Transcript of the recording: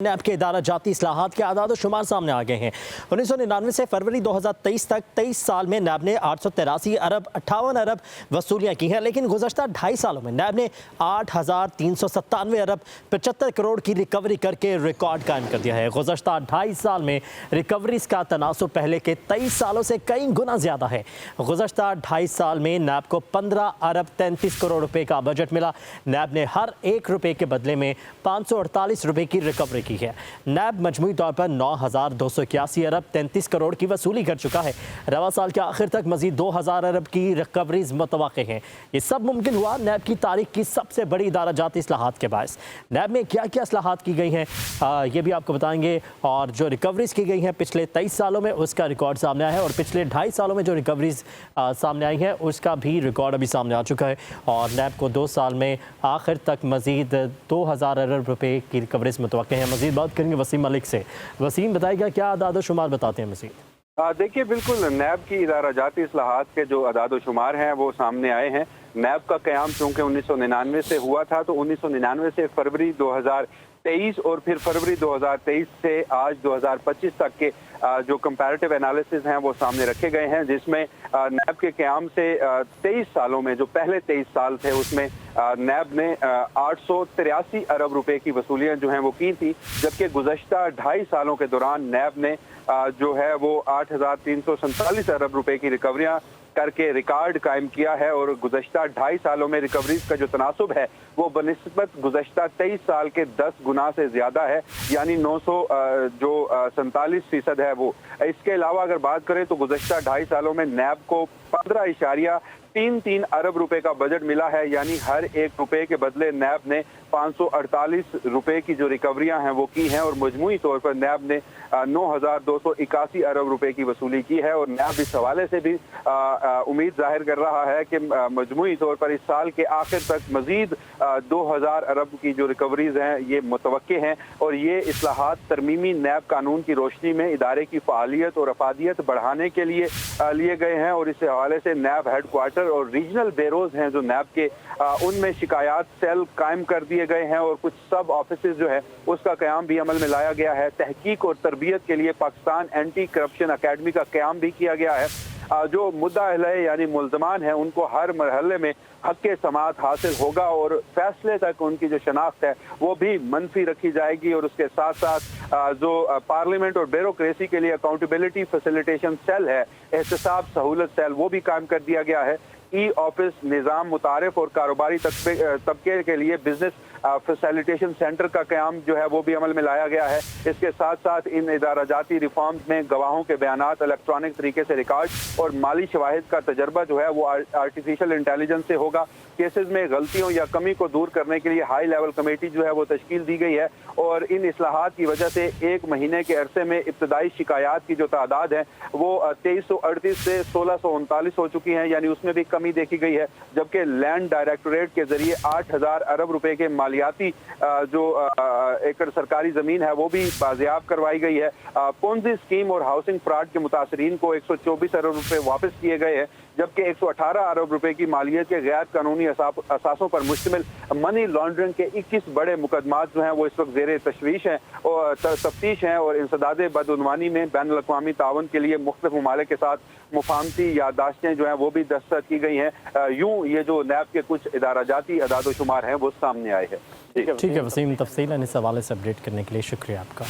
नैब के इदारा जाती इस्लाहात के आदाद शुमार सामने आ गए हैं। 1999 से फरवरी 2023 तक 23 साल में नैब ने 883 अरब 58 अरब वसूलियाँ की हैं, लेकिन गुज़श्ता 2.5 सालों में नैब ने 8,397 अरब 75 करोड़ की रिकवरी करके रिकॉर्ड कायम कर दिया है। गुज़श्ता 2.5 साल में रिकवरीज का तनासुब पहले के 23 सालों से कई गुना ज़्यादा है। गुज़श्ता 2.5 साल में नैब को 15 अरब 33 करोड़ रुपये का बजट मिला। नैब ने हर 1 रुपये के बदले में 548 रुपये की रिकवरी की है। नैब मजमूई तौर पर 9,281 अरब 33 करोड़ की वसूली कर चुका है। रवा साल के आखिर तक मजीद 2,000 अरब की रिकवरीज मुतवक्के हैं। ये सब मुमकिन हुआ नैब की तारीख की सबसे बड़ी इदारा जाती इस्लाहात के बायस। नैब में क्या क्या इस्लाहात की गई हैं ये भी आपको बताएंगे, और जो रिकवरीज की गई हैं पिछले 23 सालों में उसका रिकॉर्ड सामने आया है, और पिछले 2.5 सालों में जो रिकवरीज सामने आई हैं उसका भी रिकॉर्ड अभी सामने आ चुका है। और नैब को 2 साल में आखिर तक मजीद 2,000 अरब रुपये की रिकवरीज मुतवक्के हैं। मजीद बात करेंगे वसीम मलिक से। वसीम, बताइएगा क्या आदाद शुमार बताते हैं मजीद? देखिए, बिल्कुल नैब की इदारा जाती इस्लाहात के जो आदाद शुमार हैं वो सामने आए हैं। नैब का क़याम चूँकि 1999 से हुआ था, तो 1999 से फरवरी 2023 और फिर फरवरी 2023 से आज 2025 तक के जो कंपैरेटिव एनालिसिस हैं वो सामने रखे गए हैं, जिसमें नैब के क़याम से 23 सालों में जो पहले 23 साल थे उसमें नैब ने 883 अरब रुपए की वसूलियाँ जो हैं वो की थी, जबकि गुज़श्ता 2.5 सालों के दौरान नैब ने जो है वो 8,347 अरब रुपए की रिकवरियाँ करके रिकॉर्ड कायम किया है। और गुज़श्ता 2.5 सालों में रिकवरीज का जो तनासुब है वो बनिस्बत गुज़श्ता 23 साल के 10 गुना से ज़्यादा है, यानी 947% है वो। इसके अलावा अगर बात करें तो गुज़श्ता 2.5 सालों में नैब को 15.33 अरब रुपए का बजट मिला है, यानी हर 1 रुपए के बदले नैब ने 548 रुपए की जो रिकवरियां हैं वो की हैं, और मजमूई तौर पर नैब ने 9,281 अरब रुपए की वसूली की है। और नैब इस हवाले से भी उम्मीद जाहिर कर रहा है कि मजमूई तौर पर इस साल के आखिर तक मजीद 2,000 अरब की जो रिकवरीज हैं ये मुतवक्के हैं। और ये इस्लाहात तरमीमी नैब कानून की रोशनी में इदारे की फ़ालियत और अफादियत बढ़ाने के लिए लिए गए हैं। और इस हवाले से नैब हेड क्वार्टर और रीजनल बेरोज हैं जो नैब के, उनमें शिकायत सेल कायम कर दिए गए हैं, और कुछ सब ऑफिस जो है उसका क़याम भी अमल में लाया गया है। तहकीक और तरबियत के लिए पाकिस्तान एंटी करप्शन अकेडमी का क़याम भी किया गया है। जो मुद्दा अहले यानी मुल्ज़मान हैं उनको हर मरहले में हक़ समाअत हासिल होगा, और फैसले तक उनकी जो शनाख्त है वो भी मनफी रखी जाएगी। और उसके साथ साथ जो पार्लियामेंट और ब्यूरोक्रेसी के लिए अकाउंटेबिलिटी फैसिलिटेशन सेल है, एहतसाब सहूलत सेल, वो भी कायम कर दिया गया है। ई ऑफिस निज़ाम मुतारिफ और कारोबारी तबके के लिए बिजनेस फैसिलिटेशन सेंटर का क़याम जो है वो भी अमल में लाया गया है। इसके साथ साथ इन इदारा जाती रिफॉर्म्स में गवाहों के बयानात इलेक्ट्रॉनिक तरीके से रिकॉर्ड और माली शवाहिद का तजर्बा जो है वो आर्टिफिशियल इंटेलिजेंस से होगा। केसेस में गलतियों या कमी को दूर करने के लिए हाई लेवल कमेटी जो है वो तश्कील दी गई है। और इन इस्लाहात की वजह से 1 महीने के अरसे में इब्तदाई शिकायत की जो तादाद है वो 2338 से 1639 हो चुकी हैं, यानी उसमें भी कमी देखी गई है। जबकि लैंड डायरेक्टोरेट के जरिए 8,000 अरब रुपए के मालियाती जो एकड़ सरकारी ज़मीन है वो भी बाजियाब करवाई गई है। पोंजी स्कीम और हाउसिंग फ्रॉड के मुतासरीन को 124 अरब रुपए वापस किए गए हैं, जबकि 118 अरब रुपए की मालियत के गैर कानूनी असासों पर मुश्तमिल मनी लॉन्ड्रिंग के 21 बड़े मुकदमात जो हैं वो इस वक्त ज़ेरे तशवीश हैं और तफ्तीश हैं। और इंसदाद बदउनवानी में बैन अल-अक़वामी ताउन के लिए मुख्तलिफ ममालिक के साथ मुफाहमती यादाश्तें जो हैं वो भी दस्तखत की गई हैं। यूँ ये जो नैब के कुछ इदारा जाती अदाद शुमार हैं वो सामने आए हैं। ठीक है वसीम, तफसीलन इस हवाले से अपडेट करने के लिए शुक्रिया आपका।